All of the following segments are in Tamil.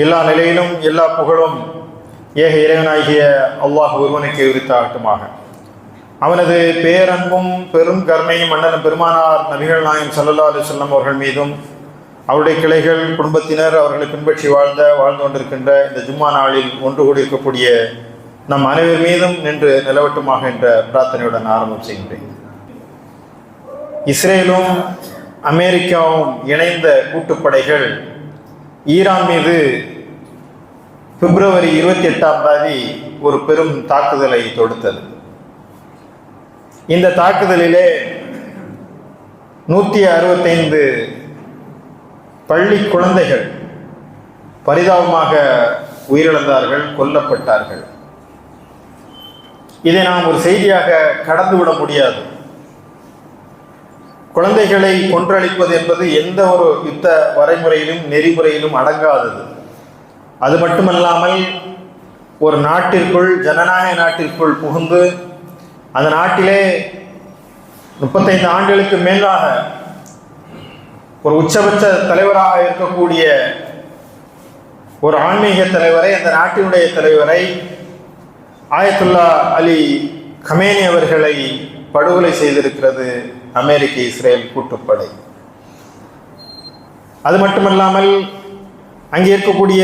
எல்லா நிலையிலும் எல்லா புகழும் ஏக இறைவனாகிய அல்லாஹ் ஒருவனுக்கு உரித்தாகட்டுமாக. அவனது பேரன்பும் பெரும் கருணையும் மன்னன் பெருமானார் நபிகள் நாயகம் ஸல்லல்லாஹு அலைஹி வஸல்லம் அவர்கள் மீதும் அவருடைய கிளைகள் குடும்பத்தினர் அவர்களை பின்பற்றி வாழ்ந்து கொண்டிருக்கின்ற இந்த ஜும்மா நாளில் ஒன்று கூடி இருக்கக்கூடிய நம் அனைவர் மீதும் நின்று நிலவட்டுமாக என்ற பிரார்த்தனையுடன் ஆரம்பம் செய்கின்றேன். இஸ்ரேலும் அமெரிக்காவும் இணைந்த கூட்டுப்படைகள் ஈரான் மீது பிப்ரவரி 28 ஒரு பெரும் தாக்குதலை தொடுத்தது. இந்த தாக்குதலிலே 165 பள்ளி குழந்தைகள் பரிதாபமாக உயிரிழந்தார்கள், கொல்லப்பட்டார்கள். இதை நாம் ஒரு செய்தியாக கடந்துவிட முடியாது. குழந்தைகளை கொன்றளிப்பது என்பது எந்த ஒரு யுத்த வரைமுறையிலும் நெறிமுறையிலும் அடங்காதது. அது மட்டுமல்லாமல் ஒரு நாட்டிற்குள், ஜனநாயக நாட்டிற்குள் புகுந்து அந்த நாட்டிலே 35 ஆண்டுகளுக்கு மேலாக ஒரு உச்சபட்ச தலைவராக இருக்கக்கூடிய ஒரு ஆன்மீக தலைவரை, அந்த நாட்டினுடைய தலைவரை ஆயத்துல்லா அலி கமேனி அவர்களை படுகொலை செய்திருக்கிறது அமெரிக்க இஸ்ரேல் கூட்டுப்படை. அது மட்டுமல்லாமல் அங்கே இருக்கக்கூடிய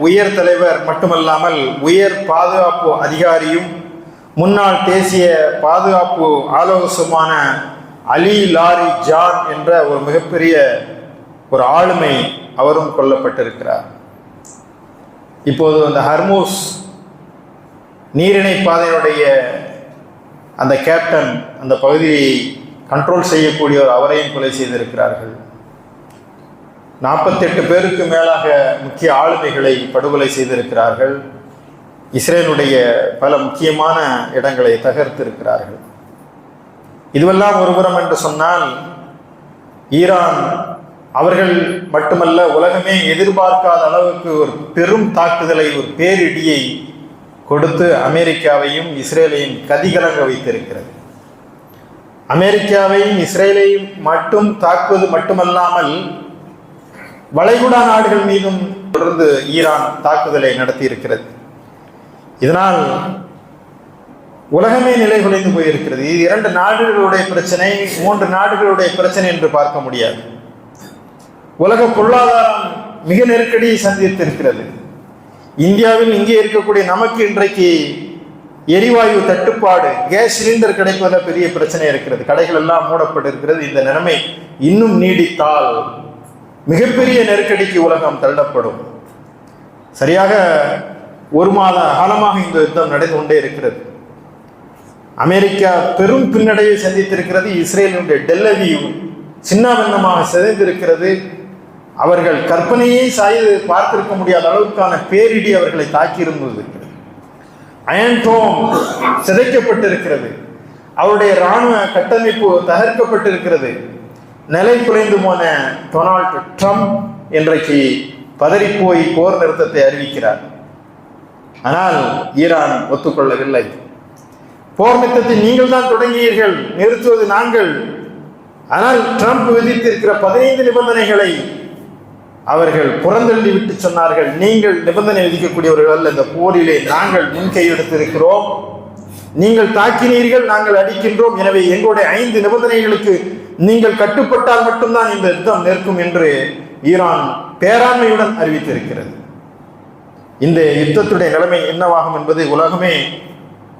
உயர் தலைவர் மட்டுமல்லாமல் உயர் பாதுகாப்பு அதிகாரியும் முன்னாள் தேசிய பாதுகாப்பு ஆலோசகமான அலி லாரி ஜான் என்ற ஒரு மிகப்பெரிய ஒரு ஆளுமை அவரும் கொல்லப்பட்டிருக்கிறார். இப்போது அந்த ஹர்மூஸ் நீரிணை பாதையினுடைய அந்த கேப்டன், அந்த பகுதியை கண்ட்ரோல் செய்யக்கூடியவர், அவரையும் கொலை செய்திருக்கிறார்கள். 48 பேருக்கு மேலாக முக்கிய ஆளுமைகளை படுகொலை செய்திருக்கிறார்கள். இஸ்ரேலுடைய பல முக்கியமான இடங்களை தகர்த்திருக்கிறார்கள். இதுவெல்லாம் ஒருபுறம் என்று சொன்னால், ஈரான் அவர்கள் மட்டுமல்ல, உலகமே எதிர்பார்க்காத அளவுக்கு ஒரு பெரும் தாக்குதலை, ஒரு பேரிடியை கொடுத்து அமெரிக்காவையும் இஸ்ரேலையும் கதிகலங்க வைத்திருக்கிறது. அமெரிக்காவையும் இஸ்ரேலையும் மட்டும் தாக்குவது மட்டுமல்லாமல் வளைகுடா நாடுகள் மீதும் தொடர்ந்து ஈரான் தாக்குதலை நடத்தி இருக்கிறது. இதனால் உலகமே நிலை குலைந்து போயிருக்கிறது. இது 2 நாடுகளுடைய பிரச்சனை, 3 நாடுகளுடைய பிரச்சனை என்று பார்க்க முடியாது. உலக பொருளாதாரம் மிக நெருக்கடியை சந்தித்திருக்கிறது. இந்தியாவில் இங்கே இருக்கக்கூடிய நமக்கு இன்றைக்கு எரிவாயு தட்டுப்பாடு, கேஸ் சிலிண்டர் கிடைப்பதில் பெரிய பிரச்சனை இருக்கிறது. கடைகள் எல்லாம் மூடப்பட்டிருக்கிறது. இந்த நிலைமை இன்னும் நீடித்தால் மிகப்பெரிய நெருக்கடிக்கு உலகம் தள்ளப்படும். சரியாக 1 மாத காலமாக இந்த யுத்தம் நடந்து கொண்டே இருக்கிறது. அமெரிக்கா பெரும் பின்னடைவை சந்தித்திருக்கிறது. இஸ்ரேலுடைய டெல்லவீவ் சின்னாபின்னமாக சிதைந்திருக்கிறது. அவர்கள் கற்பனையை சாய்ந்து பார்த்திருக்க முடியாத அளவுக்கான பேரிடி அவர்களை தாக்கியிருந்தது. அயன் டோம் சிதைக்கப்பட்டிருக்கிறது. அவருடைய இராணுவ கட்டமைப்பு தகர்க்கப்பட்டிருக்கிறது. நிலை குலைந்து போன டொனால்டு ட்ரம்ப் இன்றைக்கு பதறிப்போய் போர் நிறுத்தத்தை அறிவிக்கிறார். ஆனால் ஈரான் ஒத்துக்கொள்ளவில்லை. போர் நிறுத்தத்தை நீங்கள் தான் தொடங்கியீர்கள், நிறுத்துவது நாங்கள். ஆனால் ட்ரம்ப் விதித்திருக்கிற 15 நிபந்தனைகளை அவர்கள் புறந்தள்ளி விட்டு சொன்னார்கள், நீங்கள் நிபந்தனை விதிக்கக்கூடியவர்கள், இந்த போரிலே நாங்கள் முன்கை எடுத்திருக்கிறோம், நீங்கள் தாக்கினீர்கள், நாங்கள் அடிக்கின்றோம், எனவே எங்களுடைய 5 நிபந்தனைகளுக்கு நீங்கள் கட்டுப்பட்டால் மட்டும்தான் இந்த யுத்தம் நிற்கும் என்று ஈரான் பேராண்மையுடன் அறிவித்திருக்கிறது. இந்த யுத்தத்துடைய நிலைமை என்னவாகும் என்பது உலகமே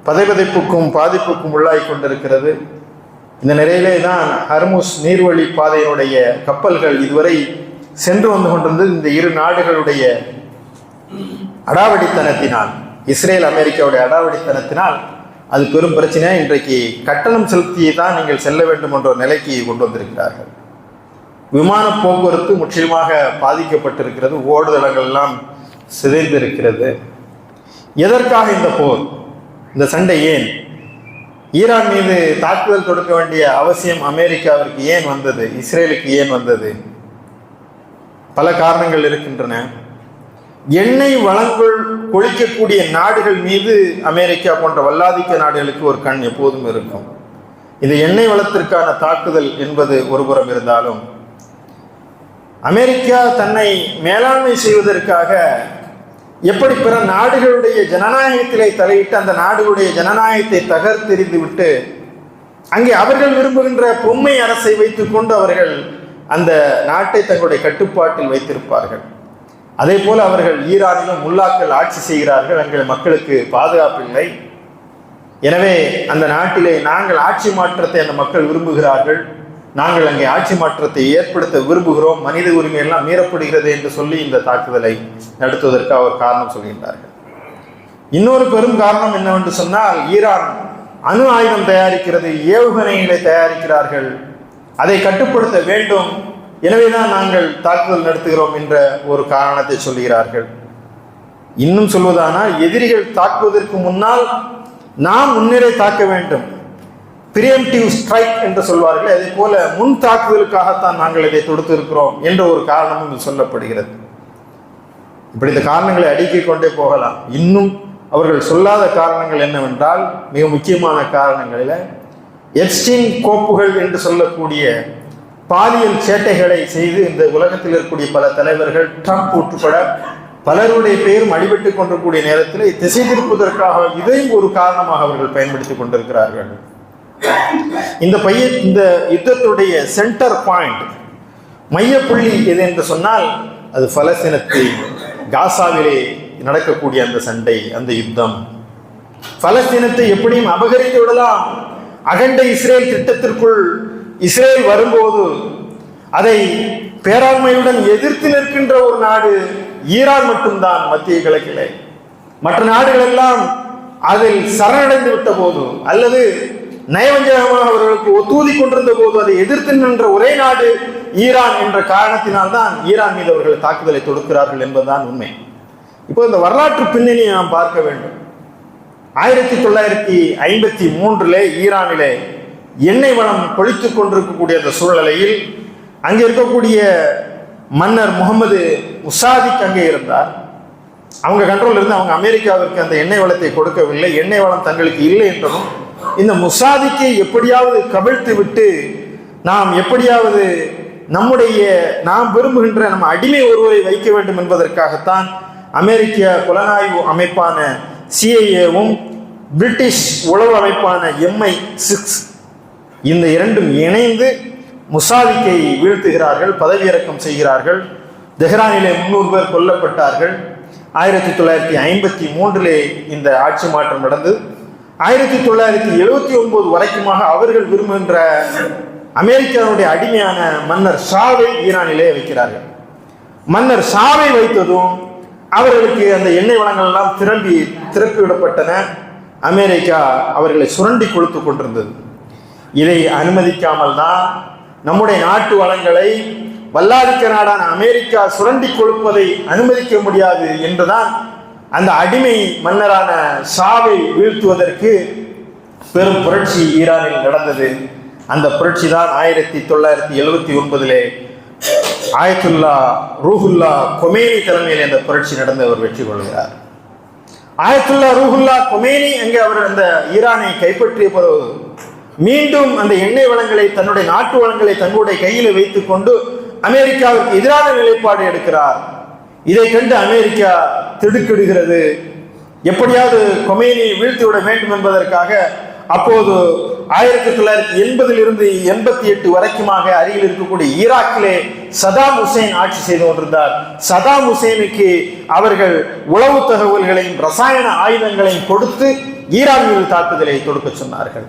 பதைபதைப்புக்கும் பாதிப்புக்கும் உள்ளாய் கொண்டிருக்கிறது. இந்த நிலையிலே தான் ஹர்முஸ் நீர்வழி பாதையினுடைய கப்பல்கள் இதுவரை சென்று வந்து கொண்டிருந்தது. இந்த 2 நாடுகளுடைய அடாவடித்தனத்தினால், இஸ்ரேல் அமெரிக்காவுடைய அடாவடித்தனத்தினால் அது பெரும் பிரச்சனை. இன்றைக்கு கட்டணம் செலுத்தி தான் நீங்கள் செல்ல வேண்டும் என்ற ஒரு நிலைக்கு கொண்டு வந்திருக்கிறார்கள். விமான போக்குவரத்து முற்றிலுமாக பாதிக்கப்பட்டிருக்கிறது. ஓடுதளங்கள் எல்லாம் சிதைந்திருக்கிறது. எதற்காக இந்த போர், இந்த சண்டை ஏன்? ஈரான் மீது தாக்குதல் தொடுக்க வேண்டிய அவசியம் அமெரிக்காவிற்கு ஏன் வந்தது? இஸ்ரேலுக்கு ஏன் வந்தது? பல காரணங்கள் இருக்கின்றன. எண்ணெய் வளங்கள் கொழிக்கக்கூடிய நாடுகள் மீது அமெரிக்கா போன்ற வல்லாதிக்க நாடுகளுக்கு ஒரு கண் எப்போதும் இருக்கும். இந்த எண்ணெய் வளத்திற்கான தாக்குதல் என்பது ஒருபுறம் இருந்தாலும், அமெரிக்கா தன்னை மேலாண்மை செய்வதற்காக எப்படி பிற நாடுகளுடைய ஜனநாயகத்திலே தலையிட்டு அந்த நாடுகளுடைய ஜனநாயகத்தை தகர்த்தெறிந்து விட்டு அங்கே அவர்கள் விரும்புகின்ற பொம்மை அரசை வைத்துக்கொண்டு அவர்கள் அந்த நாட்டை தங்களுடைய கட்டுப்பாட்டில் வைத்திருப்பார்கள். அதே போல அவர்கள் ஈரானிலும் முல்லாக்கள் ஆட்சி செய்கிறார்கள். அங்கே மக்களுக்கு பாதுகாப்பு இல்லை. எனவே அந்த நாட்டிலே நாங்கள் ஆட்சி மாற்றத்தை அந்த மக்கள் விரும்புகிறார்கள், நாங்கள் அங்கே ஆட்சி மாற்றத்தை ஏற்படுத்த விரும்புகிறோம், மனித உரிமை எல்லாம் மீறப்படுகிறது என்று சொல்லி இந்த தாக்குதலை நடத்துவதற்கு அவர் காரணம் சொல்கின்றார்கள். இன்னொரு பெரும் காரணம் என்னவென்று சொன்னால், ஈரான் அணு ஆயுதம் தயாரிக்கிறது, ஏவுகணைகளை தயாரிக்கிறார்கள், அதை கட்டுப்படுத்த வேண்டும், எனவேதான் நாங்கள் தாக்குதல் நடத்துகிறோம் என்ற ஒரு காரணத்தை சொல்கிறார்கள். இன்னும் சொல்வதானால், எதிரிகள் தாக்குவதற்கு முன்னால் நாம் முன்னரே தாக்க வேண்டும், பிரியம்டிவ் ஸ்ட்ரைக் என்று சொல்வார்கள். அதே போல முன் தாக்குதலுக்காகத்தான் நாங்கள் இதை தொடுத்திருக்கிறோம் என்ற ஒரு காரணமும் சொல்லப்படுகிறது. இப்படி இந்த காரணங்களை அடுக்கிக் கொண்டே போகலாம். இன்னும் அவர்கள் சொல்லாத காரணங்கள் என்னவென்றால், மிக முக்கியமான காரணங்களில் எப்ஸ்டீன் கோப்புகள் என்று சொல்லக்கூடிய பாலியல் சேட்டைகளை செய்து இந்த உலகத்தில் இருக்கக்கூடிய பல தலைவர்கள், ட்ரம்ப் உட்பட பலருடைய பெயரும் அடிபட்டுக் கொண்டிருக்கூடிய நேரத்தில் திசை திருப்பதற்காக இதையும் ஒரு காரணமாக அவர்கள் பயன்படுத்திக் கொண்டிருக்கிறார்கள். இந்த யுத்தத்துடைய சென்டர் பாயிண்ட், மையப்புள்ளி எது என்று சொன்னால், அது பலஸ்தீனத்தில் காசாவிலே நடக்கக்கூடிய அந்த சண்டை, அந்த யுத்தம். பலஸ்தீனத்தை எப்படியும் அபகரித்து விடலாம், அகண்ட இஸ்ரேல் திட்டத்திற்குள் இஸ்ரேல் வரும்போது அதை பேராண்மையுடன் எதிர்த்து நிற்கின்ற ஒரு நாடு ஈரான் மட்டும்தான் மத்திய கிழக்கிலே. மற்ற நாடுகள் எல்லாம் அதில் சரணடைந்து விட்ட போது அல்லது நயவஞ்சகமாக அவர்களுக்கு ஒத்துதி கொண்டிருந்த போது அதை எதிர்த்து நின்ற ஒரே நாடு ஈரான் என்ற காரணத்தினால்தான் ஈரான் மீது அவர்கள் தாக்குதலை தொடுக்கிறார்கள் என்பதுதான் உண்மை. இப்போ இந்த வரலாற்று பின்னணியை நாம் பார்க்க வேண்டும். 1953 ஈரானிலே எண்ணெய் வளம் கொளித்துக் கொண்டிருக்கக்கூடிய அந்த சூழ்நிலையில் அங்கே இருக்கக்கூடிய மன்னர் முகமது முசாதிக் அங்கே இருந்தார். அவங்க கண்ட்ரோல் இருந்து அவங்க அமெரிக்காவிற்கு அந்த எண்ணெய் வளத்தை கொடுக்கவில்லை, எண்ணெய் வளம் தங்களுக்கு இல்லை என்றதும் இந்த முசாதிக்கை எப்படியாவது கவிழ்த்து விட்டு நாம் எப்படியாவது நாம் விரும்புகின்ற நம்ம அடிமை ஒருவரை வைக்க வேண்டும் என்பதற்காகத்தான் அமெரிக்க புலனாய்வு அமைப்பான சிஐஏவும் பிரிட்டிஷ் உளவு அமைப்பான MI6 இந்த இரண்டும் இணைந்து முசாதிக்கை வீழ்த்துகிறார்கள், பதவியிறக்கம் செய்கிறார்கள். தெஹ்ரானிலே 300 பேர் கொல்லப்பட்டார்கள். 1953 இந்த ஆட்சி மாற்றம் நடந்தது. 1979 வரைக்குமாக அவர்கள் விரும்புகின்ற அமெரிக்காவுடைய அடிமையான மன்னர் ஷாவை ஈரானிலே வைக்கிறார்கள். மன்னர் ஷாவை வைத்ததும் அவர்களுக்கு அந்த எண்ணெய் வளங்கள் எல்லாம் திறப்பி விடப்பட்டன. அமெரிக்கா அவர்களை சுரண்டி கொழுத்து கொண்டிருந்தது. இதை அனுமதிக்காமல் தான் நம்முடைய நாட்டு வளங்களை வல்லாதிக்க நாடான அமெரிக்கா சுரண்டி கொழுப்பதை அனுமதிக்க முடியாது என்றுதான் அந்த அடிமை மன்னரான ஷாவை வீழ்த்துவதற்கு பெரும் புரட்சி ஈரானில் நடந்தது. அந்த புரட்சி தான் 1979 ஆயத்துல்லா ரூஹுல்லா கொமேனி தலைமையில் அந்த புரட்சி நடந்து அவர் வெற்றி கொள்கிறார். ஆயத்துல்லா ரூஹுல்லா கொமேனி அங்கே அவர் அந்த ஈரானை கைப்பற்றிய பிறகு மீண்டும் அந்த எண்ணெய் வளங்களை, தன்னுடைய நாட்டு வளங்களை தங்களுடைய கையில் வைத்துக் கொண்டு அமெரிக்காவுக்கு எதிரான நிலைப்பாடு எடுக்கிறார். இதை கண்டு அமெரிக்கா திடுக்கிடுகிறது. எப்படியாவது கொமேனியை வீழ்த்திவிட வேண்டும் என்பதற்காக அப்போது 1980 88 வரைக்குமாக அருகில் இருக்கக்கூடிய ஈராக்கிலே சதாம் ஹுசேன் ஆட்சி செய்து கொண்டிருந்தார். சதாம் ஹுசேனுக்கு அவர்கள் உளவு தகவல்களையும் ரசாயன ஆயுதங்களையும் கொடுத்து ஈரான் மீது தாக்குதலை தொடுக்க சொன்னார்கள்.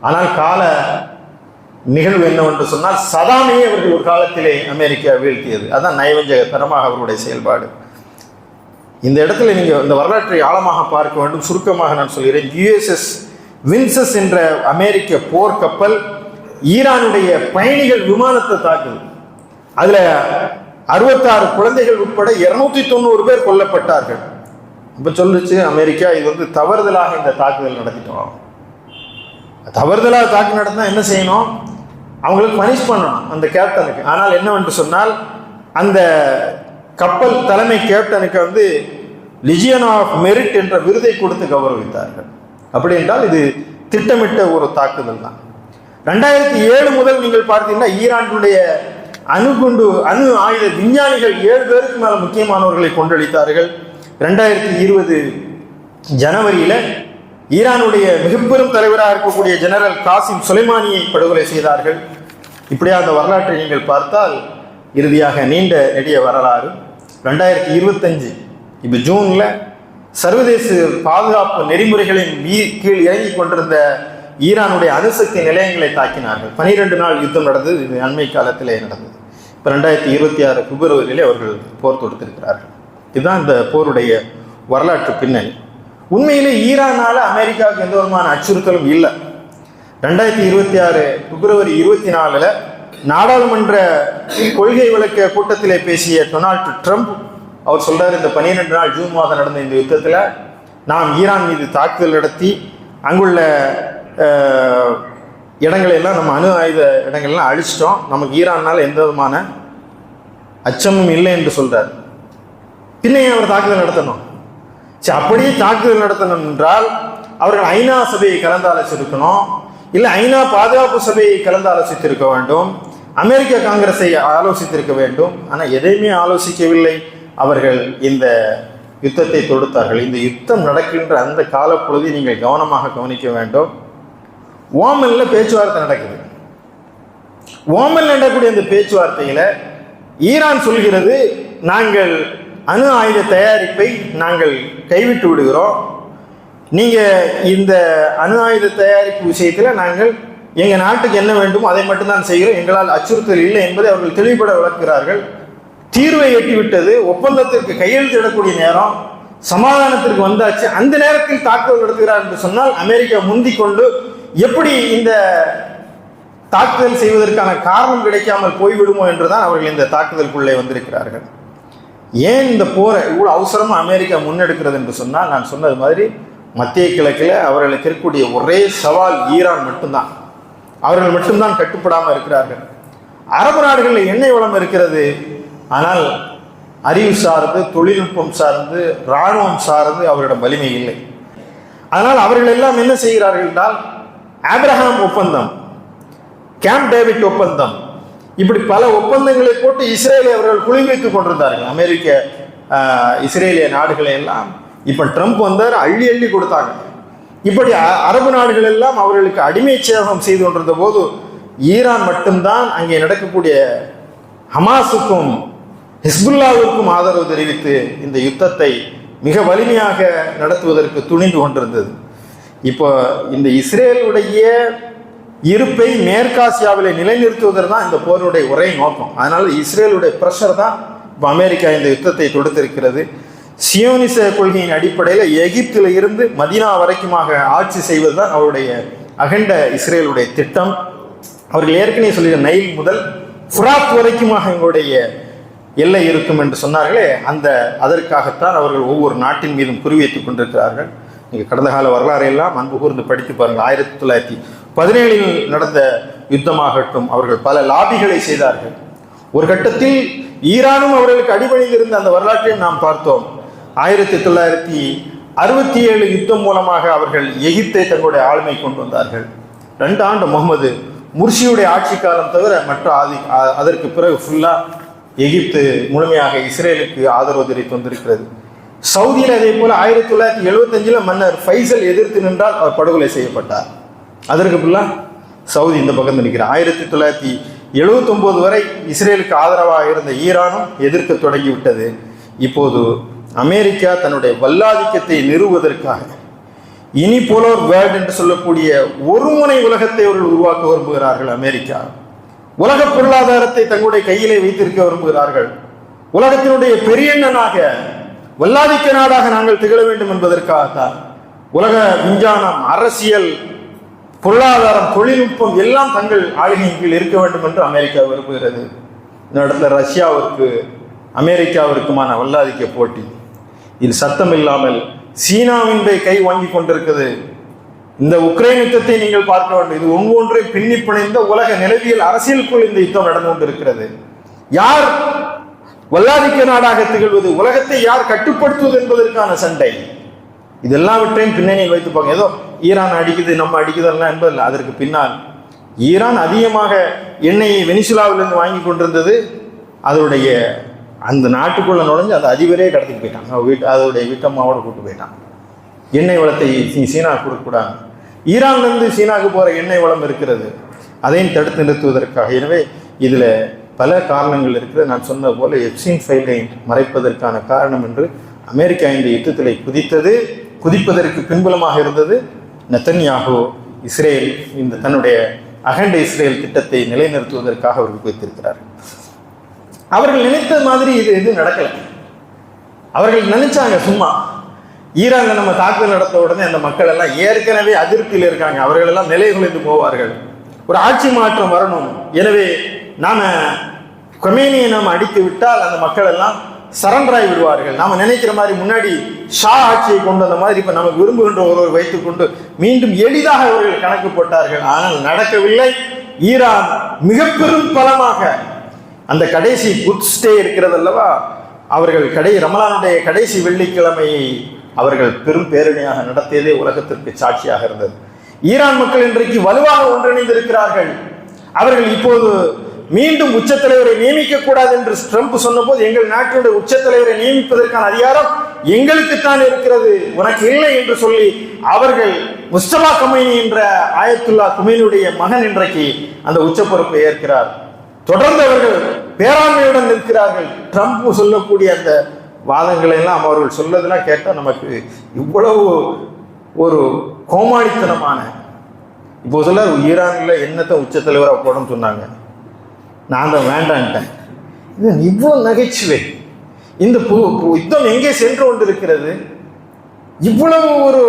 ஆனால் கால நிகழ்வு என்னவென்று சொன்னால், சதாமையே அவர்கள் ஒரு காலத்திலே அமெரிக்கா வீழ்த்தியது. அதான் நயவஞ்சகத்தனமாக அவர்களுடைய செயல்பாடு. இந்த இடத்துல நீங்கள் இந்த வரலாற்றை ஆழமாக பார்க்க வேண்டும். சுருக்கமாக நான் சொல்கிறேன். USS வின்சஸ் என்ற அமெரிக்க போர்க்கப்பல் ஈரானுடைய பயணிகள் விமானத்தை தாக்குது. அதில் 66 குழந்தைகள் உட்பட 290 பேர் கொல்லப்பட்டார்கள். இப்போ சொல்லுச்சு அமெரிக்கா, இது தவறுதலாக இந்த தாக்குதல் நடத்திட்டோம். தவறுதலாக தாக்குதல் நடத்தினா என்ன செய்யணும்? அவங்களுக்கு பனிஷ் பண்ணணும் அந்த கேப்டனுக்கு. ஆனால் என்னவென்று சொன்னால், அந்த கப்பல் தலைமை கேப்டனுக்கு லிஜியன் ஆஃப் மெரிட் என்ற விருதை கொடுத்து கௌரவித்தார்கள். அப்படி என்றால் இது திட்டமிட்ட ஒரு தாக்குதல் தான். 2007 முதல் நீங்கள் பார்த்தீங்கன்னா ஈரானுடைய அணு ஆயுத விஞ்ஞானிகள் 7 பேருக்கு மேல முக்கியமானவர்களை கொன்றளித்தார்கள். 2020 ஜனவரியில ஈரானுடைய மிகப்பெரும் தலைவராக இருக்கக்கூடிய ஜெனரல் காசிம் சுலைமானியை படுகொலை செய்தார்கள். இப்படியா அந்த வரலாற்றை நீங்கள் பார்த்தால் இறுதியாக நீண்ட நெடிய வரலாறு. 2025 இப்போ ஜூன்ல சர்வதேச பாதுகாப்பு நெறிமுறைகளின் கீழ் இறங்கி கொண்டிருந்த ஈரானுடைய அணுசக்தி நிலையங்களை தாக்கினார்கள். 12 நாள் யுத்தம் நடந்தது. இது அண்மை காலத்திலே நடந்தது. இப்போ 2026 பிப்ரவரியிலே அவர்கள் போர் தொடுத்திருக்கிறார்கள். இதுதான் இந்த போருடைய வரலாற்று பின்னணி. உண்மையிலே ஈரானால அமெரிக்காவுக்கு எந்த விதமான அச்சுறுத்தலும் இல்லை. 2026 பிப்ரவரி 24 நாடாளுமன்ற கொள்கை விளக்க கூட்டத்திலே பேசிய டொனால்டு ட்ரம்ப் அவர் சொல்றாரு, இந்த 12 நாள் ஜூன் மாதம் நடந்த இந்த யுத்தத்தில் நாம் ஈரான் மீது தாக்குதல் நடத்தி அங்குள்ள இடங்களெல்லாம் நம்ம அணு ஆயுத இடங்கள்லாம் அழிச்சிட்டோம், நமக்கு ஈரானால் எந்த விதமான அச்சமும் இல்லை என்று சொல்றாரு. பின்னையே அவர் தாக்குதல் நடத்தணும். சரி, அப்படியே தாக்குதல் நடத்தணும் என்றால் அவர்கள் ஐநா சபையை கலந்து ஆலோசித்திருக்கணும், இல்லை ஐநா பாதுகாப்பு சபையை கலந்து ஆலோசித்திருக்க வேண்டும், அமெரிக்க காங்கிரஸை ஆலோசித்திருக்க வேண்டும். ஆனால் எதையுமே ஆலோசிக்கவில்லை. அவர்கள் இந்த யுத்தத்தை தொடுத்தார்கள். இந்த யுத்தம் நடக்கின்ற அந்த காலப்பொழுதை நீங்கள் கவனமாக கவனிக்க வேண்டும். ஓமன்ல பேச்சுவார்த்தை நடக்குது. ஓமன்ல நடக்கக்கூடிய அந்த பேச்சுவார்த்தையில ஈரான் சொல்கிறது, நாங்கள் அணு ஆயுத தயாரிப்பை நாங்கள் கைவிட்டு விடுகிறோம், நீங்க இந்த அணு ஆயுத தயாரிப்பு விஷயத்துல நாங்கள் எங்க நாட்டுக்கு என்ன வேண்டுமோ அதை மட்டும்தான் செய்கிறோம், எங்களால் அச்சுறுத்தல் இல்லை என்பதை அவர்கள் தெளிவுபட விளக்குகிறார்கள். தீர்வை எட்டிவிட்டது, ஒப்பந்தத்திற்கு கையெழுத்திடக்கூடிய நேரம், சமாதானத்திற்கு வந்தாச்சு. அந்த நேரத்தில் தாக்குதல் நடத்துகிறார் என்று சொன்னால் அமெரிக்கா முந்திக் கொண்டு எப்படி இந்த தாக்குதல் செய்வதற்கான காரணம் கிடைக்காமல் போய்விடுமோ என்றுதான் அவர்கள் இந்த தாக்குதலுக்குள்ளே வந்திருக்கிறார்கள். ஏன் இந்த போரை இவ்வளவு அவசரமா அமெரிக்கா முன்னெடுக்கிறது என்று சொன்னால், நான் சொன்னது மாதிரி மத்திய கிழக்கில் அவர்களுக்கு இருக்கக்கூடிய ஒரே சவால் ஈரான் மட்டும்தான். அவர்கள் மட்டும்தான் கட்டுப்படாமல் இருக்கிறார்கள். அரபு நாடுகளில் எண்ணெய் வளம் இருக்கிறது, ஆனால் அறிவு சார்ந்து, தொழில்நுட்பம் சார்ந்து, இராணுவம் சார்ந்து அவரிடம் வலிமை இல்லை. அதனால் அவர்கள் எல்லாம் என்ன செய்கிறார்கள் என்றால், ஆப்ரஹாம் ஒப்பந்தம், கேம்ப் டேவிட் ஒப்பந்தம், இப்படி பல ஒப்பந்தங்களை போட்டு இஸ்ரேலை அவர்கள் குளிர்வித்துக் கொண்டிருந்தார்கள். அமெரிக்க இஸ்ரேலிய நாடுகளை எல்லாம் இப்ப ட்ரம்ப் வந்தார், அள்ளி அள்ளி கொடுத்தாங்க. இப்படி அரபு நாடுகள் எல்லாம் அவர்களுக்கு அடிமை சேவகம் செய்து கொண்டிருந்த போது ஈரான் மட்டும்தான் அங்கே நடக்கக்கூடிய ஹமாஸுக்கும் ஹிஸ்புல்லாவிற்கும் ஆதரவு தெரிவித்து இந்த யுத்தத்தை மிக வலிமையாக நடத்துவதற்கு துணிந்து கொண்டிருந்தது. இப்போ இந்த இஸ்ரேலுடைய இருப்பை மேற்காசியாவிலே நிலைநிறுத்துவதற்கு தான் இந்த போருடைய ஒரே நோக்கம். அதனால இஸ்ரேலுடைய பிரஷர் தான் இப்போ அமெரிக்கா இந்த யுத்தத்தை தொடுத்திருக்கிறது. சியோனிச கொள்கையின் அடிப்படையில் எகிப்தில் இருந்து மதீனா வரைக்குமாக ஆட்சி செய்வது தான் அவருடைய அகண்ட இஸ்ரேலுடைய திட்டம். அவர்கள் ஏற்கனவே சொல்லிய நைல் முதல் ஃபுராத் வரைக்குமாக எங்களுடைய எல்லை இருக்கும் என்று சொன்னார்களே, அதற்காகத்தான் அவர்கள் ஒவ்வொரு நாட்டின் மீதும் குறிவைத்துக் கொண்டிருக்கிறார்கள். நீங்கள் கடந்த கால வரலாறு எல்லாம் அன்பு கூர்ந்து படித்து பாருங்கள். 1917 நடந்த யுத்தமாகட்டும், அவர்கள் பல லாபிகளை செய்தார்கள். ஒரு கட்டத்தில் ஈரானும் அவர்களுக்கு அடிபணிந்திருந்த அந்த வரலாற்றையும் நாம் பார்த்தோம். 1967 யுத்தம் மூலமாக அவர்கள் எகிப்தை தங்களுடைய ஆளுமை கொண்டு வந்தார்கள். 2 ஆண்டு முகமது முர்சியுடைய ஆட்சி காலம் தவிர மற்ற அதற்கு பிறகு ஃபுல்லா எகிப்து முழுமையாக இஸ்ரேலுக்கு ஆதரவு தெரிவித்து வந்திருக்கிறது. சவுதியில் அதே போல 1975 மன்னர் ஃபைசல் எதிர்த்து நின்றால் அவர் படுகொலை செய்யப்பட்டார். அதற்கு பிள்ளை சவுதி இந்த பக்கம் நிற்கிறார். 1979 வரை இஸ்ரேலுக்கு ஆதரவாக இருந்த ஈரானும் எதிர்க்க தொடங்கிவிட்டது. இப்போது அமெரிக்கா தன்னுடைய வல்லாதிக்கத்தை நிறுவுவதற்காக யூனிபோலார் வேர்ல்ட் என்று சொல்லக்கூடிய ஒருமுனை உலகத்தை அவர்கள் உருவாக்க விரும்புகிறார்கள். அமெரிக்கா உலக பொருளாதாரத்தை தங்களுடைய கையிலே வைத்திருக்க விரும்புகிறார்கள். உலகத்தினுடைய பெரியண்ணனாக வல்லாதிக்க நாடாக நாங்கள் திகழ வேண்டும் என்பதற்காகத்தான் உலக விஞ்ஞானம், அரசியல், பொருளாதாரம், தொழில்நுட்பம் எல்லாம் தங்கள் ஆளுகையின் கீழ் இருக்க வேண்டும் என்று அமெரிக்கா விரும்புகிறது. இந்த இடத்துல ரஷ்யாவிற்கு அமெரிக்காவிற்குமான வல்லாதிக்க போட்டி. இது சத்தம் இல்லாமல் சீனாவின் கை வாங்கி கொண்டிருக்கிறது. இந்த உக்ரைன் யுத்தத்தை நீங்கள் பார்க்க வேண்டும். இது ஒவ்வொன்றை பின்னி பிணைந்த உலக நிலவியல் அரசியலுக்குள் இந்த யுத்தம் நடந்து கொண்டிருக்கிறது. யார் வல்லாதிக்க நாடாக திகழ்வது, உலகத்தை யார் கட்டுப்படுத்துவது என்பதற்கான சண்டை. இதெல்லாவற்றையும் பின்னணியில் வைத்து பார்க்க, ஏதோ ஈரான் அடிக்குது நம்ம அடிக்குதெல்லாம் என்பதில்லை. அதற்கு பின்னால் ஈரான் அதிகமாக எண்ணெயை வெனிசுலாவிலிருந்து வாங்கி கொண்டிருந்தது. அதோடைய அந்த நாட்டுக்குள்ள நுழைஞ்சு அந்த அதிபரே கடத்திட்டு போயிட்டாங்க. அதோடைய வீட்டம்மாவோட கூட்டு போயிட்டான். எண்ணெய் வளத்தை சீனா கொடுக்கக்கூடாது. ஈரான்லேருந்து சீனாவுக்கு போகிற எண்ணெய் வளம் இருக்கிறது, அதையும் தடுத்து நிறுத்துவதற்காக. எனவே இதில் பல காரணங்கள் இருக்கிறது. நான் சொன்னது போல எப்ஸ்டீன் ஃபைலை மறைப்பதற்கான காரணம் என்று அமெரிக்கா இந்த யுத்தத்தில் குதிப்பதற்கு பின்புலமாக இருந்தது நெத்தன்யாகு. இஸ்ரேல் இந்த தன்னுடைய அகண்ட இஸ்ரேல் திட்டத்தை நிலைநிறுத்துவதற்காக அவர்கள் குதித்திருக்கிறார். அவர்கள் நினைத்த மாதிரி இது எதுவும் நடக்கலை. அவர்கள் நினைச்சாங்க சும்மா ஈரான்ல நம்ம தாக்குதல் நடத்த உடனே அந்த மக்கள் எல்லாம் ஏற்கனவே அதிருப்தியில் இருக்காங்க, அவர்கள் எல்லாம் நிலை குலைந்து போவார்கள், ஒரு ஆட்சி மாற்றம் வரணும், எனவே நாம கொமேனியை நாம் அடித்து விட்டால் அந்த மக்கள் எல்லாம் சரண்டராகி விடுவார்கள், நாம நினைக்கிற மாதிரி முன்னாடி ஷா ஆட்சியை கொண்டு வந்த மாதிரி இப்ப நமக்கு விரும்புகின்ற ஒருவர் வைத்துக் கொண்டு மீண்டும் எளிதாக அவர்கள் கணக்கு போட்டார்கள். ஆனால் நடக்கவில்லை. ஈரான் மிக பெரும் பலமாக அந்த கடைசி குட்ஸ்டே இருக்கிறது அல்லவா, அவர்கள் ரமலானுடைய கடைசி வெள்ளிக்கிழமையை அவர்கள் பெரும் பேரணியாக நடத்தியதே உலகத்திற்கு சாட்சியாக இருந்தது. ஈரான் மக்கள் இன்றைக்கு வலுவாக ஒன்றிணைந்திருக்கிறார்கள். அவர்கள் இப்போது மீண்டும் உச்சத்தலைவரை நியமிக்க கூடாது என்று ட்ரம்ப் சொன்ன போது, எங்கள் நாட்டினுடைய உச்சத்தலைவரை நியமிப்பதற்கான அதிகாரம் எங்களுக்குத்தான் இருக்கிறது, உனக்கு இல்லை என்று சொல்லி அவர்கள் முஸ்தபா கமைனி என்ற ஆயத்துல்லா குமைனியுடைய மகன் இன்றைக்கு அந்த உச்ச பொறுப்பை ஏற்கிறார். தொடர்ந்து அவர்கள் பேராண்மையுடன் நிற்கிறார்கள். ட்ரம்ப் சொல்லக்கூடிய அந்த வாதங்களை எல்லாம் அவர்கள் சொல்லதெல்லாம் கேட்டால் நமக்கு இவ்வளவு ஒரு கோமாளித்தனமான, இப்போ சொல்ல ஈரானில் என்னத்தை உச்சத்தலைவராக போடணும்னு சொன்னாங்க, நான் தான் வேண்டான்ட்டேன். இது இவ்வளவு நகைச்சுவை. இந்த யுத்தம் எங்கே சென்று கொண்டிருக்கிறது? இவ்வளவு ஒரு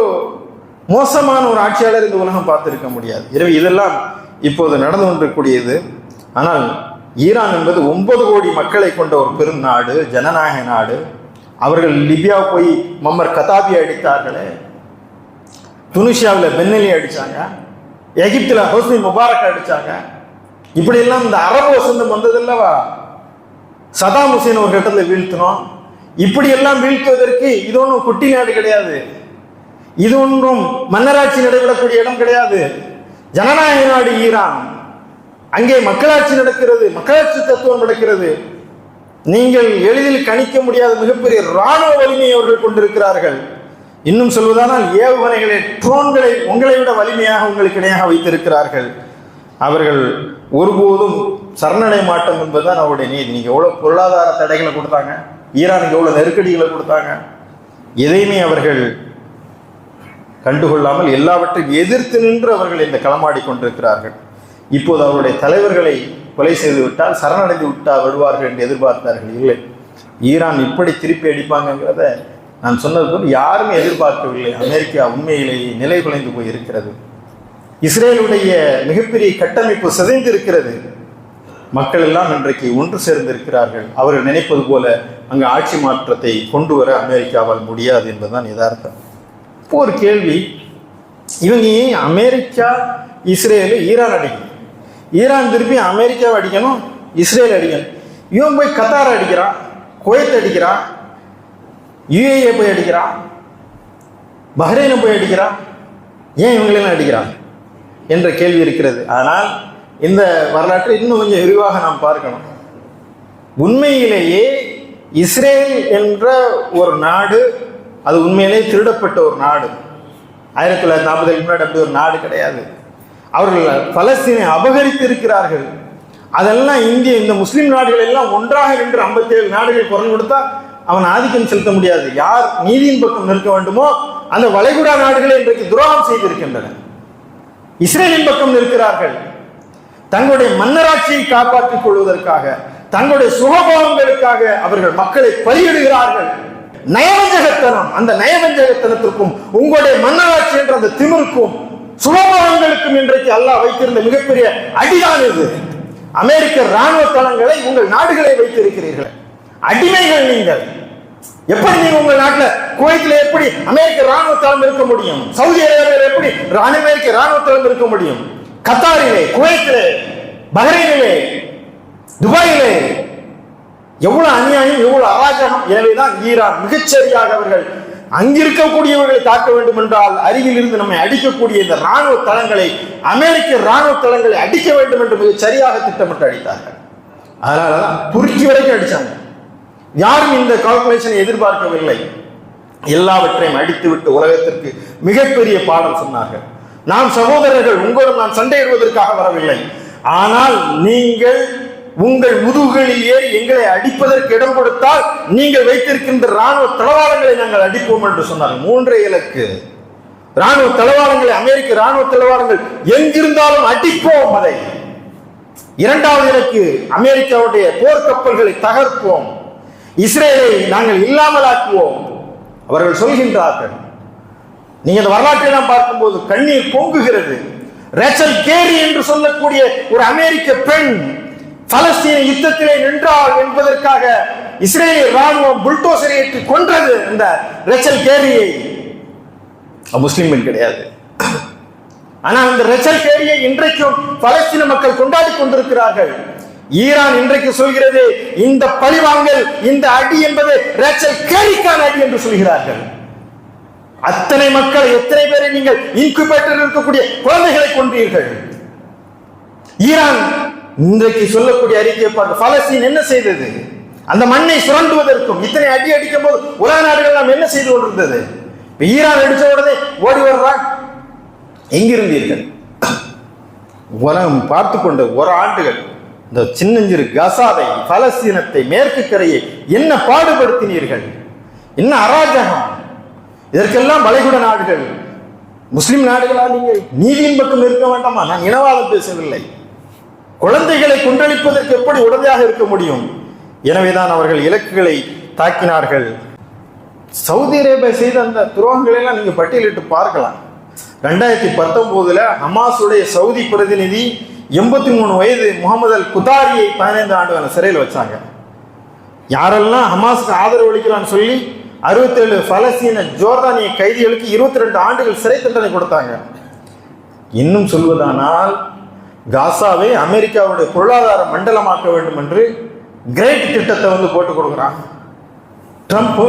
மோசமான ஒரு ஆட்சியாளர் இந்த உலகம் பார்த்திருக்க முடியாது. எனவே இதெல்லாம் இப்போது நடந்து கொண்டிருக்கூடியது. ஆனால் ஈரான் என்பது 9 கோடி மக்களை கொண்ட ஒரு பெரும் நாடு, ஜனநாயக நாடு. அவர்கள் லிபியா போய் மம்மர் கதாபி அடித்தார்களே, துனிஷியாவில் பென்னலி அடித்தாங்க, எகிப்தில் ஹோஸ்னி முபாரக் அடித்தாங்க. இப்படியெல்லாம் இந்த அரபு வசந்தம் வந்ததில்லவா, சதாம் ஹுசேன் ஒரு கட்டத்தில் வீழ்த்தினோம். இப்படியெல்லாம் வீழ்த்துவதற்கு இது ஒன்றும் குட்டி நாடு கிடையாது, இது ஒன்றும் மன்னராட்சி நடைபெறக்கூடிய இடம் கிடையாது. ஜனநாயக நாடு ஈரான். அங்கே மக்களாட்சி நடக்கிறது, மக்களாட்சி தத்துவம் நடக்கிறது. நீங்கள் எளிதில் கணிக்க முடியாத மிகப்பெரிய இராணுவ வலிமையை அவர்கள் கொண்டிருக்கிறார்கள். இன்னும் சொல்வதானால் ஏவுகணைகளை, ட்ரோன்களை உங்களை விட வலிமையாக உங்களுக்கு இணையாக வைத்திருக்கிறார்கள். அவர்கள் ஒருபோதும் சரணடை மாட்டோம் என்பதுதான் அவருடைய நீதி. நீங்கள் எவ்வளோ பொருளாதார தடைகளை கொடுத்தாங்க, ஈரானுக்கு எவ்வளோ நெருக்கடிகளை கொடுத்தாங்க, எதையுமே அவர்கள் கண்டுகொள்ளாமல் எல்லாவற்றையும் எதிர்த்து நின்று அவர்கள் இந்த களமாடி கொண்டிருக்கிறார்கள். இப்போது அவருடைய தலைவர்களை கொலை செய்து விட்டால், சரணடைந்து விடுவார்கள் என்று எதிர்பார்த்தார்கள். இல்லை, ஈரான் இப்படி திருப்பி அடிப்பாங்கிறத நான் சொன்னது போல் யாருமே எதிர்பார்க்கவில்லை. அமெரிக்கா உண்மையிலேயே நிலை குலைந்து போய் இருக்கிறது. இஸ்ரேலுடைய மிகப்பெரிய கட்டமைப்பு சிதைந்திருக்கிறது. மக்கள் எல்லாம் இன்றைக்கு ஒன்று சேர்ந்திருக்கிறார்கள். அவர்கள் நினைப்பது போல அங்கு ஆட்சி மாற்றத்தை கொண்டு வர அமெரிக்காவால் முடியாது என்பதுதான் யதார்த்தம். இப்போ ஒரு கேள்வி, இவங்க ஏன் அமெரிக்கா இஸ்ரேலு ஈரான் அடிக்கணும், ஈரான் திருப்பி அமெரிக்காவை அடிக்கணும், இஸ்ரேல் அடிக்கணும், இவன் போய் கத்தார் அடிக்கிறான், குவைத் அடிக்கிறான், யுஏஏ போய் அடிக்கிறான், பஹ்ரைனை போய் அடிக்கிறான், ஏன் இவங்களெல்லாம் அடிக்கிறான் என்ற கேள்வி இருக்கிறது. ஆனால் இந்த வரலாற்றை இன்னும் கொஞ்சம் விரிவாக நாம் பார்க்கணும். உண்மையிலேயே இஸ்ரேல் என்ற ஒரு நாடு, அது உண்மையிலேயே திருடப்பட்ட ஒரு நாடு. 1940 முன்னாடி அப்படி ஒரு நாடு கிடையாது. அவர்கள் பலஸ்தீனை அபகரித்து இருக்கிறார்கள். அதெல்லாம் இந்த முஸ்லிம் நாடுகள் எல்லாம் ஒன்றாக நின்று 57 நாடுகள் குரல் கொடுத்தா அவன் ஆதிக்கம் செலுத்த முடியாது. யார் நீதியின் பக்கம் நிற்க வேண்டுமோ அந்த வளைகுடா நாடுகளை இன்றைக்கு துரோகம் செய்திருக்கின்றன. இஸ்ரேலின் பக்கம் நிற்கிறார்கள். தங்களுடைய மன்னராட்சியை காப்பாற்றிக் கொள்வதற்காக, தங்களுடைய சுகபோகங்களுக்காக அவர்கள் மக்களை பலியிடுகிறார்கள். நயவஞ்சகத்தனம், அந்த நயவஞ்சகத்தனத்திற்கும் உங்களுடைய மன்னராட்சி என்ற அந்த திமிருக்கும் சுகபோகங்களுக்கும் இன்றைக்கு அல்லாஹ் வைத்திருந்த மிகப்பெரிய அடிதான் இது. அமெரிக்க ராணுவ தளங்களை உங்கள் நாடுகளை வைத்திருக்கிறீர்கள். அடிமைகள் நீங்கள். எப்படி நீங்க உங்கள் நாட்டில் குவைத்தில் எப்படி அமெரிக்க ராணுவ தளம் இருக்க முடியும்? சவுதி அரேபியாவில் எப்படி அமெரிக்க ராணுவ தளம் இருக்க முடியும்? கத்தாரிலே, குவைத்திலே, பஹ்ரைனிலே, துபாயிலே எவ்வளவு அநியாயம், எவ்வளவு அராஜகம். எனவேதான் ஈரான் மிகச்சரியாக அவர்கள் அங்கிருக்கக்கூடியவர்களை தாக்க வேண்டும் என்றால் அருகில் இருந்து நம்மை அடிக்கக்கூடிய இந்த ராணுவ தளங்களை, அமெரிக்க ராணுவ தளங்களை அடிக்க வேண்டும் என்று மிக சரியாக திட்டமிட்டு அடித்தார்கள். அதனாலதான் துருக்கி வரைக்கும் அடிச்சாங்க. யாரும் இந்த கால்குலேஷனை எதிர்பார்க்கவில்லை. எல்லாவற்றையும் அடித்துவிட்டு உலகத்திற்கு மிகப்பெரிய பாடம் சொன்னார்கள். நாம் சகோதரர்கள், உங்களும் நான் சண்டையிடுவதற்காக வரவில்லை. ஆனால் நீங்கள் உங்கள் முதுகுகளில் ஏறி எங்களை அடிப்பதற்கு இடம் கொடுத்தால் நீங்கள் வைத்திருக்கின்ற ராணுவ தளவாடங்களை நாங்கள் அடிப்போம் என்று சொன்னார்கள். 3 இலக்கு ராணுவ தளவாடங்களை, அமெரிக்க ராணுவ தளவாடங்கள் எங்கிருந்தாலும் அடிப்போம். அதை 2வது இலக்கு அமெரிக்காவுடைய போர்க்கப்பல்களை தகர்ப்போம், இஸ்ரேலை நாங்கள் இல்லாமலாக்குவோம். அவர்கள் சொல்கின்றார்கள். நீங்க இந்த வரலாற்றை நாம் பார்க்கும்போது கண்ணீர் பொங்குகிறது. ரேச்சல் கேரி என்று சொல்லக்கூடிய ஒரு அமெரிக்க பெண் பலஸ்தீன யுத்தத்திலே நின்றாள் என்பதற்காக இஸ்ரேலிய ராணுவம் புல்டோசரை ஏற்றி கொன்றது. இந்த ரேச்சல் கேரியை முஸ்லிம் பெண் கிடையாது. ஆனால் இந்த ரேச்சல் கேரியை இன்றைக்கும் பலஸ்தீன மக்கள் கொண்டாடி கொண்டிருக்கிறார்கள். ஈரான் இன்றைக்கு சொல்கிறது இந்த பழிவாங்கல், இந்த அடி என்பது ரேச்சல் கேரிக்கான அடி என்று சொல்கிறார்கள். அத்தனை மக்கள், எத்தனை பேரை நீங்கள் இன்குபேட்டரில் இருக்கக்கூடிய குழந்தைகளை கொன்றீர்கள். ஈரான் இன்றைக்கு சொல்லக்கூடிய அறிக்கையை பார்க்க பலஸ்தீன் என்ன செய்தது? அந்த மண்ணை சுரண்டுவதற்கும் இத்தனை அடி அடிக்கும் போது உலக நாடுகள் நாம் என்ன செய்து கொண்டிருந்தது? ஈரான் அடிச்ச உடனே ஓடி வர்றான். எங்கிருந்தீர்கள்? உலகம் பார்த்து கொண்டு ஒரு ஆண்டுகள் இந்த சின்னஞ்சிறு கசாவை, பலஸ்தீனத்தை, மேற்கு கரையை என்ன பாடுபடுத்தினீர்கள்? என்ன அராஜகம்! இதற்கெல்லாம் வளைகுடா நாடுகள், முஸ்லிம் நாடுகளா நீங்கள் நீதியின் பக்கம் இருக்க வேண்டாமா? நான் இனவாதம் பேசவில்லை. குழந்தைகளை கொன்றளிப்பதற்கு எப்படி உடந்தையாக இருக்க முடியும்? எனவேதான் அவர்கள் இலக்குகளை தாக்கினார்கள். சவுதி அரேபியா செய்த அந்த துரோகங்களை எல்லாம் நீங்க பட்டியலிட்டு பார்க்கலாம். 2019 ஹமாஸுடைய சவுதி பிரதிநிதி 83 வயது முகமது அல் குதாரியை 15 ஆண்டுகள் சிறையில் வச்சாங்க. யாரெல்லாம் ஹமாஸுக்கு ஆதரவு அளிக்கிறான்னு சொல்லி 67 பலஸ்தீன ஜோர்தானிய கைதிகளுக்கு 22 ஆண்டுகள் சிறை தண்டனை கொடுத்தாங்க. இன்னும் சொல்வதானால் காசாவை அமெரிக்காவுடைய பொருளாதார மண்டலமாக்க வேண்டும் என்று கிரேட் திட்டத்தை போட்டு கொடுக்குறான் ட்ரம்ப்.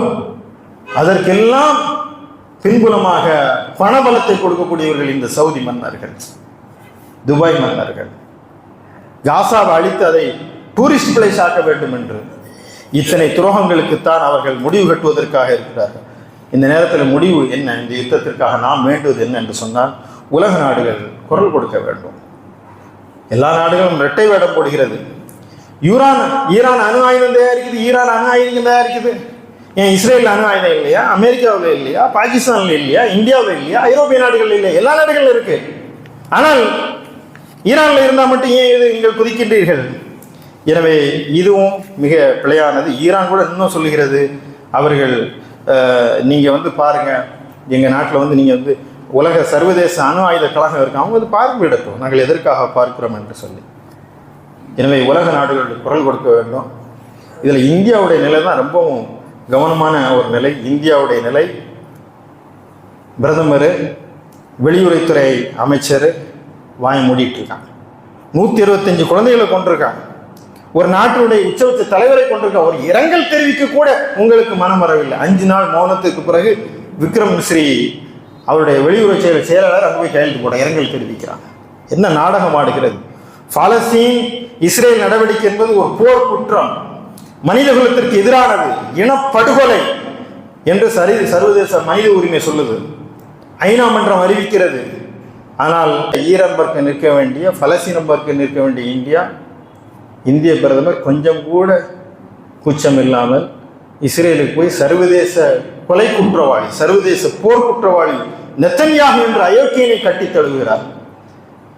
அதற்கெல்லாம் பின்புலமாக பணபலத்தை கொடுக்கக்கூடியவர்கள் இந்த சவுதி மன்னர்கள், துபாய் மன்னர்கள். காசாவை அழித்து அதை டூரிஸ்ட் பிளேஸ் ஆக்க வேண்டும் என்று இத்தனை துரோகங்களுக்குத்தான் அவர்கள் முடிவு கட்டுவதற்காக இருக்கிறார்கள். இந்த நேரத்தில் முடிவு என்ன? இந்த யுத்தத்திற்காக நாம் வேண்டுவது என்ன என்று சொன்னால், உலக நாடுகள் குரல் கொடுக்க வேண்டும். எல்லா நாடுகளும் இரட்டை வேடம் போடுகிறது. ஈரான் அணு ஆயுதம் தயாரிக்குது, ஈரான் அணு ஆயுதம் தயாரிக்குது. ஏன் இஸ்ரேல் அணு ஆயுதம் இல்லையா? அமெரிக்காவில் இல்லையா? பாகிஸ்தானில் இல்லையா? இந்தியாவில் இல்லையா? ஐரோப்பிய நாடுகள் இல்லையா? எல்லா நாடுகளும் இருக்கு. ஆனால் ஈரானில் இருந்தால் மட்டும் ஏன் இது நீங்கள் குதிக்கின்றீர்கள்? எனவே இதுவும் மிக பிழையானது. ஈரான் கூட இன்னும் சொல்லுகிறது, அவர்கள் நீங்கள் பாருங்க, எங்கள் நாட்டில் நீங்கள் உலக சர்வதேச அணு ஆயுத கழகம் இருக்கு, அவங்க பார்வையிடட்டும், நாங்கள் எதற்காக பார்க்கிறோம் என்று சொல்லி. எனவே உலக நாடுகளுக்கு குரல் கொடுக்க வேண்டும். இதில் இந்தியாவுடைய நிலை தான் ரொம்பவும் கவனமான ஒரு நிலை. இந்தியாவுடைய நிலை, பிரதமர், வெளியுறவுத்துறை அமைச்சர் வாய் மூடிட்டு இருக்காங்க. 125 குழந்தைகளை கொண்டிருக்காங்க. ஒரு நாட்டினுடைய உச்சபட்ச தலைவரை கொண்டிருக்காங்க. ஒரு இரங்கல் தெரிவிக்க கூட உங்களுக்கு மனம் வரவில்லை. 5 நாள் மௌனத்துக்கு பிறகு விக்ரம் மிஸ்ரி அவருடைய வெளியுறவு செயலாளர் அங்கே போய் கையெழுத்து போட இரங்கல் தெரிவிக்கிறாங்க. என்ன நாடகம் ஆடுகிறது! பாலஸ்தீன் இஸ்ரேல் நடவடிக்கை என்பது ஒரு போர் குற்றம், மனித குலத்திற்கு எதிரானது, இனப்படுகொலை என்று சர்வதேச மனித உரிமை சொல்லுது, ஐநா மன்றம் அறிவிக்கிறது. ஆனால் ஈரான் பக்கம் நிற்க வேண்டிய, பலஸ்தீனம் பக்கம் நிற்க வேண்டிய இந்திய பிரதமர் கொஞ்சம் கூட கூச்சம் இல்லாமல் இஸ்ரேலுக்கு போய் சர்வதேச கொலை குற்றவாளி, சர்வதேச போர் குற்றவாளி நெத்தன்யாகு என்ற அயோக்கியனை கட்டி தழுவுகிறார்.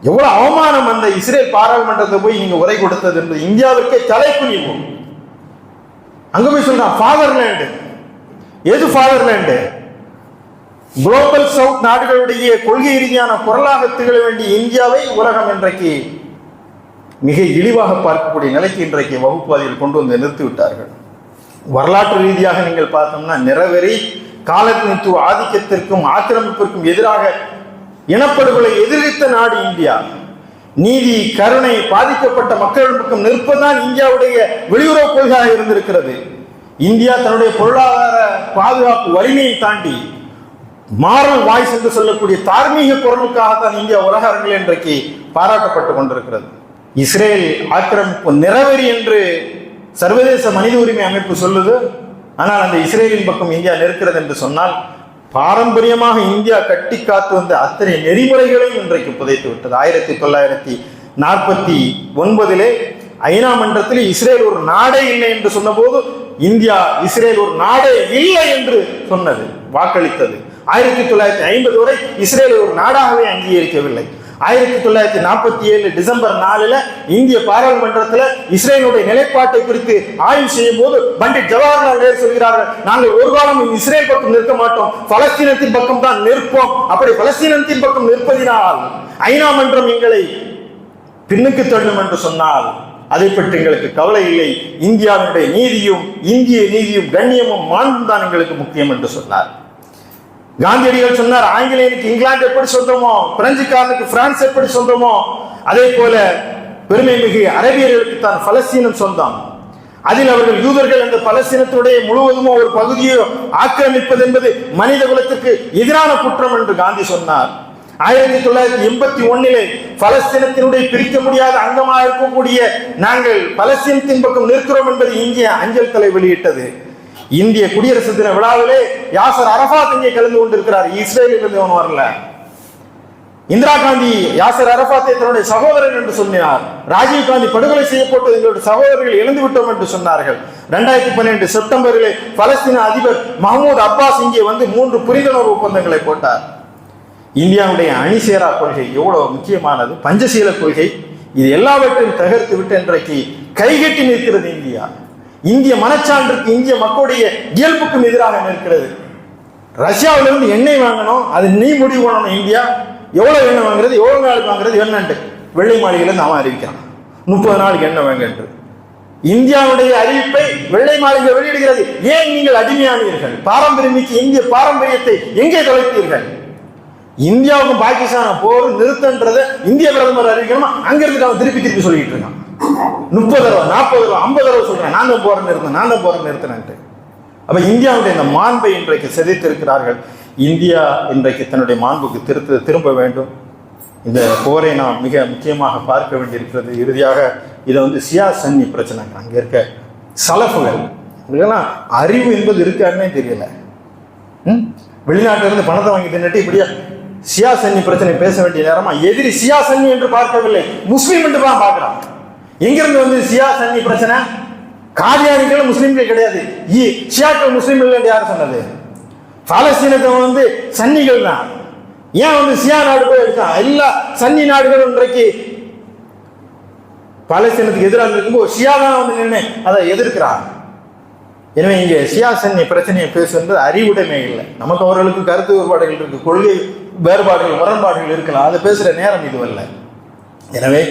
எவ்வளவு அவமானம்! அந்த இஸ்ரேல் பாராளுமன்றத்தை போய் நீங்க உரை கொடுத்தது என்று இந்தியாவிற்கே தலைக்குனிவும். அங்க போய் சொல்றான் ஃபாதர்லேண்டு. எது ஃபாதர்லேண்டு? குளோபல் சவுத் நாடுகளுடைய கொள்கை ரீதியான குரலாக திகழ வேண்டிய இந்தியாவை உலகம் இன்றைக்கு மிக இழிவாக பார்க்கக்கூடிய நிலைக்கு இன்றைக்கு வகுப்பாதியில் கொண்டு வந்து நிறுத்திவிட்டார்கள். வரலாற்று ரீதியாக நீங்கள் பார்த்தோம்னா, நிறவெறி காலனித்துவ ஆதிக்கத்திற்கும் ஆக்கிரமிப்பிற்கும் எதிராக இனப்படுகொலை எதிர்த்த நாடு இந்தியா. நீதி, கருணை, பாதிக்கப்பட்ட மக்கள் பக்கம் நிற்பதுதான் இந்தியாவுடைய வெளியுறவு கொள்கையாக இருந்திருக்கிறது. இந்தியா தன்னுடைய பொருளாதார பாதுகாப்பு வலிமையை தாண்டி மாரல் வாய்ஸ் என்று சொல்லக்கூடிய தார்மீக குரலுக்காகத்தான் இந்தியா உலக அரங்கில் இன்றைக்கு பாராட்டப்பட்டுக் கொண்டிருக்கிறது. இஸ்ரேல் ஆக்கிரமிப்பு நிறவெறி என்று சர்வதேச மனித உரிமை அமைப்பு சொல்லுது. ஆனால் அந்த இஸ்ரேலின் பக்கம் இந்தியா நிற்கிறது என்று சொன்னால் பாரம்பரியமாக இந்தியா கட்டி காத்து வந்த அத்தனை நெறிமுறைகளையும் இன்றைக்கு புதைத்து விட்டது. 1949 ஐநா மன்றத்தில் இஸ்ரேல் ஒரு நாடே இல்லை என்று சொன்னபோது இந்தியா இஸ்ரேல் ஒரு நாடே இல்லை என்று சொன்னது, வாக்களித்தது. 1950 வரை இஸ்ரேல் ஒரு நாடாகவே அங்கீகரிக்கவில்லை. 1947 டிசம்பர் 4 இந்திய பாராளுமன்றத்தில் இஸ்ரேலுடைய நிலைப்பாட்டை குறித்து ஆய்வு செய்யும் போது பண்டிட் ஜவஹர்லால் நேரு சொல்கிறார்கள், நாங்கள் ஒரு காலம் இஸ்ரேல் பக்கம் நிற்க மாட்டோம், பலஸ்தீனத்தின் பக்கம் தான் நிற்போம். அப்படி பலஸ்தீனத்தின் பக்கம் நிற்பதினால் ஐநா மன்றம் எங்களை பின்னுக்கு தள்ளும் என்று சொன்னால் அதை பற்றி எங்களுக்கு கவலை இல்லை. இந்தியாவுடைய நீதியும் இந்திய நீதியும் கண்ணியமும் மாண்பும் தான் எங்களுக்கு முக்கியம் என்று சொன்னார். காந்தியடிகள் சொன்னார், ஆங்கிலேயனுக்கு இங்கிலாந்து எப்படி சொந்தமோ, பிரெஞ்சுக்காரனுக்கு பிரான்ஸ் எப்படி சொந்தமோ, அதே போல பெருமை மிகு அரபியர்களுக்கு தான் பலஸ்தீனம் சொந்தம். அதில் அவர்கள் யூதர்கள் அந்த பலஸ்தீனத்துடைய முழுவதுமோ ஒரு பகுதியோ ஆக்கிரமிப்பது என்பது மனித குலத்திற்கு எதிரான குற்றம் என்று காந்தி சொன்னார். 1981 பலஸ்தீனத்தினுடைய பிரிக்க முடியாத அங்கமாக இருக்கக்கூடிய நாங்கள் பலஸ்தீனத்தின் பக்கம் நிற்கிறோம் என்பது இந்திய அஞ்சல் தலை வெளியிட்டது. இந்திய குடியரசு தின விழாவிலே யாசர் அரஃபாத் இங்கே கலந்து கொண்டிருக்கிறார். இஸ்ரேலில் இருந்து அவன் வரல. இந்திரா காந்தி யாசர் அரஃபாத்தை தன்னுடைய சகோதரன் என்று சொன்னார். ராஜீவ் காந்தி படுகொலை செய்யப்பட்டது எங்களுடைய சகோதரர்கள் இழந்து விட்டோம் என்று சொன்னார்கள். 2012 செப்டம்பரிலே பலஸ்தீன அதிபர் மஹமூத் அப்பாஸ் இங்கே வந்து 3 புரிந்துணர்வு ஒப்பந்தங்களை போட்டார். இந்தியாவுடைய அணிசேரா கொள்கை எவ்வளவு முக்கியமானது, பஞ்சசீல கொள்கை, இது எல்லாவற்றையும் தகர்த்து விட்டு இன்றைக்கு கைகட்டி நிற்கிறது இந்தியா. இந்திய மனச்சான்றுக்கு இந்திய மக்களுடைய இயல்புக்கும் எதிராக நிற்கிறது. ரஷ்யாவிலிருந்து எண்ணெய் வாங்கணும், அது நீ முடிவு பண்ணணும். இந்தியா எவ்வளவு எண்ணெய் வாங்குறது, எவ்வளவு நாளுக்கு வாங்குறது என்னன்ட்டு வெள்ளை மாளிகையிலிருந்து அவன் அறிவிக்கிறான் 30 நாளுக்கு எண்ணெய் வாங்க என்று. இந்தியாவுடைய அறிவிப்பை வெள்ளை மாளிகை வெளியிடுகிறது. ஏன் நீங்கள் அடிமையானீர்கள்? பாரம்பரியமிக்கு இந்திய பாரம்பரியத்தை எங்கே தொலைத்தீர்கள்? இந்தியாவுக்கும் பாகிஸ்தான் போர் நிறுத்தன்றதை இந்திய பிரதமர் அறிவிக்கணுமா? அங்கிருந்து அவன் திருப்பி சொல்லிட்டு இருக்கான். 30 தடவை 40 தடவை 50 தடவை சொல்றேன், நான் தான் போறேன் நிறுத்தினேன். அப்ப இந்தியாவுடைய இந்த மாண்பை இன்றைக்கு சிதைத்திருக்கிறார்கள். இந்தியா இன்றைக்கு தன்னுடைய மாண்புக்கு திரும்ப வேண்டும். இந்த போரை நாம் மிக முக்கியமாக பார்க்க வேண்டியிருக்கிறது. இறுதியாக இதை சியா சன்னி பிரச்சனை, அங்கே இருக்க சலஃபுகள் இதெல்லாம் அறிவு என்பது இருக்காருன்னே தெரியல. வெளிநாட்டிலிருந்து பணத்தை வாங்கி தின்னுட்டு இப்படியா சியா சன்னி பிரச்சனை பேச வேண்டிய நேரமா? எதிரி சியா சன்னி என்று பார்க்கவில்லை, முஸ்லீம் என்று தான் பார்க்கிறான். எங்கிருந்து சியா சன்னி பிரச்சனை? காதியானிகள் முஸ்லீம்கள் கிடையாது, ஷியாக்கள் முஸ்லீம்கள் என்று யார் சொன்னது? பாலஸ்தீனத்தை சன்னிகள் தான். ஏன் சியா நாடு போய் எடுத்தான்? எல்லா சன்னி நாடுகளும் இன்றைக்கு பாலஸ்தீனத்துக்கு எதிராக இருக்கும்போது ஷியா தான் நின்று அதை எதிர்க்கிறான். எனவே இங்கே ஷியா சன்னி பிரச்சனையை பேசுவது அறிவுடைமை இல்லை. நமக்கு அவர்களுக்கு கருத்து வேறுபாடுகள் இருக்கு, கொள்கை வேறுபாடுகள் முரண்பாடுகள் இருக்கலாம், அதை பேசுகிற நேரம் இதுவல்ல. எனவே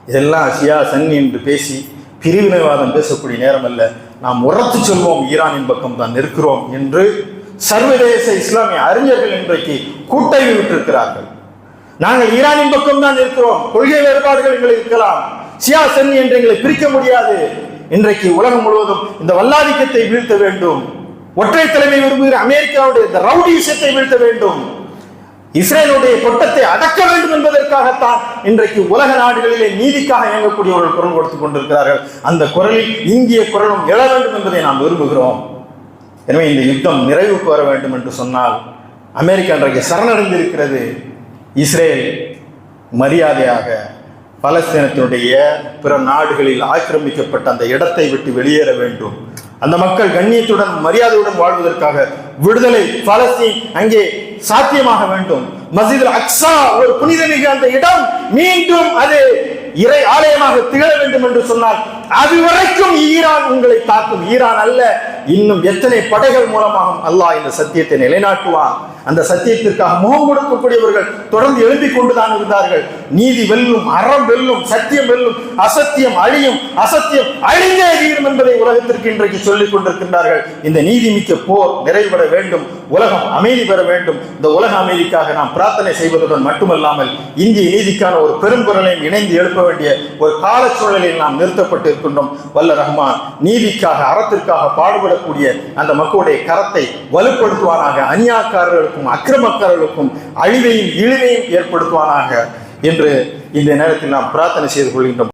இதெல்லாம் ஷியா சன்னி என்று பேசி பிரிவினைவாதம் பேசக்கூடிய நேரம் அல்ல. நாம் உரத்து சொல்வோம், ஈரானின் பக்கம் தான் நிற்கிறோம் என்று சர்வதேச இஸ்லாமிய அறிஞர்கள் இன்றைக்கு கூட்டணி விட்டிருக்கிறார்கள். நாங்கள் ஈரானின் பக்கம் தான் இருக்கிறோம், கொள்கை வேறுபாடுகள் எங்களுக்கு இருக்கலாம், ஷியா சன்னி என்று எங்களை பிரிக்க முடியாது. இன்றைக்கு உலகம் முழுவதும் இந்த வல்லாதிக்கத்தை வீழ்த்த வேண்டும். ஒற்றை தலைமை விரும்புகிற அமெரிக்காவுடைய இந்த ரவுடிசத்தை வீழ்த்த வேண்டும். இஸ்ரேலுடைய கொட்டத்தை அடக்க வேண்டும் என்பதற்காகத்தான் இன்றைக்கு உலக நாடுகளிலே நீதிக்காக இயங்கக்கூடியவர்கள் குரல் கொடுத்துக் கொண்டிருக்கிறார்கள். அந்த குரலில் இந்திய குரலும் எழ வேண்டும் என்பதை நாம் விரும்புகிறோம். எனவே இந்த யுத்தம் நிறைவுக்கு வர வேண்டும் என்று சொன்னால் அமெரிக்கா இன்றைக்கு சரணடைந்திருக்கிறது. இஸ்ரேல் மரியாதையாக பலஸ்தீனத்தினுடைய பிற நாடுகளில் ஆக்கிரமிக்கப்பட்ட அந்த இடத்தை விட்டு வெளியேற வேண்டும். அந்த மக்கள் கண்ணியத்துடன் மரியாதையுடன் வாழ்வதற்காக விடுதலை பலஸ்தீன் அங்கே சாத்தியமாக வேண்டும். மஸ்ஜித் அக்ஸா ஒரு புனிதமிகு அந்த இடம் மீண்டும் அது இறை ஆலயமாக திகழ வேண்டும் என்று சொன்னால் அது வரைக்கும் ஈரான் உங்களை தாக்கும். ஈரான் அல்ல, இன்னும் எத்தனை படைகள் மூலமாக அல்லாஹ் இந்த சத்தியத்தை நிலைநாட்டுவான். அந்த சத்தியத்திற்காக முகம் கொடுக்கக்கூடியவர்கள் தொடர்ந்து எழுப்பிக் கொண்டுதான் இருந்தார்கள். நீதி வெல்லும், அறம் வெல்லும், சத்தியம் வெல்லும், அசத்தியம் அழியும், அசத்தியம் அழிந்தே தீரும் என்பதை உலகத்திற்கு இன்றைக்கு சொல்லிக் கொண்டிருக்கின்றார்கள். இந்த நீதி மிக்க போர் நிறைவுபட வேண்டும். உலகம் அமைதி பெற வேண்டும். இந்த உலக அமைதிக்காக நாம் பிரார்த்தனை செய்வதுடன் மட்டுமல்லாமல் இந்திய நீதிக்கான ஒரு பெரும் குரலையும் இணைந்து எழுப்ப வேண்டிய ஒரு கால சூழலில் நாம் நிறுத்தப்பட்டு இருக்கின்றோம். வல்ல ரஹ்மான் நீதிக்காக அறத்திற்காக பாடுபடக்கூடிய அந்த மக்களுடைய கரத்தை வலுப்படுத்துவானாக, அநியாயக்காரர்களுக்கும் அக்கிரமக்காரர்களுக்கும் அழிவையும் இழிவையும் ஏற்படுத்துவானாக என்று இந்த நேரத்தில் நாம் பிரார்த்தனை செய்து கொள்கின்றோம்.